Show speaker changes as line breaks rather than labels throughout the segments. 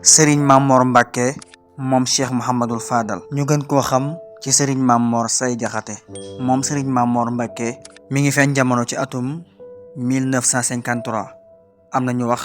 sëriñ Mamor Mbacke moom Cheikh Mouhamadul Fadal ñu gën koo xam ci sëriñ Mamor Say Jaxate moom sëriñ Mamor Mbacke mi ngi feeñ jamono ci atum 1953 am na ñu wax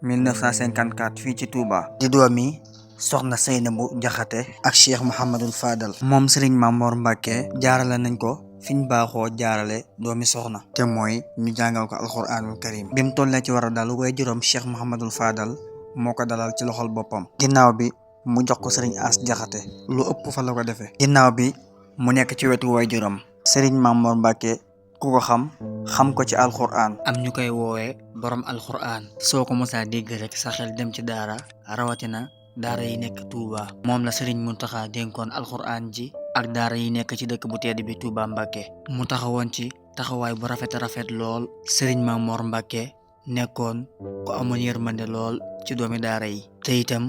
1954 fii ci Touba di doomi soxna Seynabu Jaxate ak Cheikh Mouhamadul Fadal moom sëriñ Mamor Mbacke jaarale nañ ko fiñ baaxoo jaarale doomi soxna te mooy ñu jàngal ko alxuraanul karim bi mu tollee ci war a dal way juróom Cheikh Mouhamadul Fadal moo ko dalal ci loxol boppam ginnaaw bi mu jox ko sëriñ As Jaxate lu ëpp fa la ko defee ginnaaw bi mu nekk ci wetu way juróom sëriñ Mamor Mbacke ku ko xam ko ci alxuraan am ñu koy woowee borom alxuraan soo ko mosaa dégg rek sa xel dem ci daara rawatina daara yi nekk Touba moom la sëriñ Muntaxa dénkoon alxuraan ji ak daara yi nekk ci dëkk bu tedd bi Touba Mbacke mu taxawoon ci taxawaay bu rafet lool sëriñ Mamor Mbacke nekkoon ku amoon yërmande lool ci doomi daara yi te itam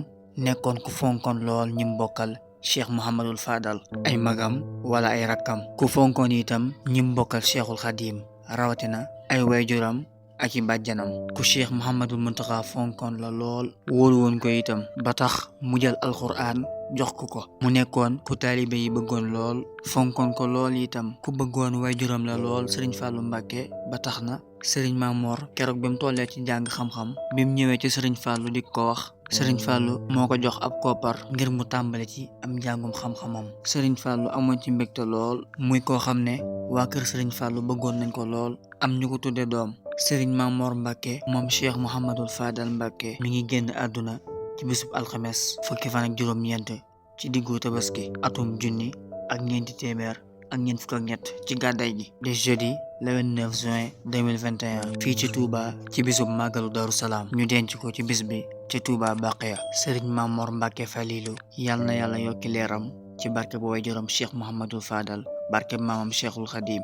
nekkoon ku fonkoon lool ñi mbokkal Cheikh Mouhamadul Fadal ay magam wala ay rakkam ku fonkoon itam ñi mbokkal Cheikhul Khadim rawatina ay wayjuram ak i bàjjanam ku Cheikh Mouhamadul Muntaxa fonkoon la lool wóolu woon ko itam ba tax mu jël alxuraan jox ko mu nekkoon ku taalibe yi bëggoon lool fonkoon ko lool itam ku bëggoon wayjuram la lool Serigne Fallou Mbacke ba tax na Serigne Mamor keroog bi mu tollee ci jàng xam-xam bi mu ñëwee ci Serigne Fallou di ko wax Serigne Fallou moo ko jox ab koppar ngir mu tàmbali ci am njàngum xam-xamam Serigne Fallou amoon ci mbégte lool muy koo xam ne waa kër Serigne Fallou bëggoon nañ ko lool am ñu ko tudde doom Serigne Mamor Mbacke moom Cheikh Mouhamadul Fadal Mbacke mi ngi génn àdduna ci bisub alxames fukki fan ak juróom-ñeent ci diggu tabaski atum junni ak ñeenti téeméer ak ñeent fukk ak ñett ci gàddaay gi de jeudi le 29 juin 2021 fii ci Touba ci bisub màggalu Daru Salaam ñu denc ko ci bis bi ci Touba Baqiya Serigne Mamor Mbacke Falilu yal na yàlla yokki leeram ci barke bu way juróom Cheikh Mouhamadul Fadal barke maamam Cheikhul Khadim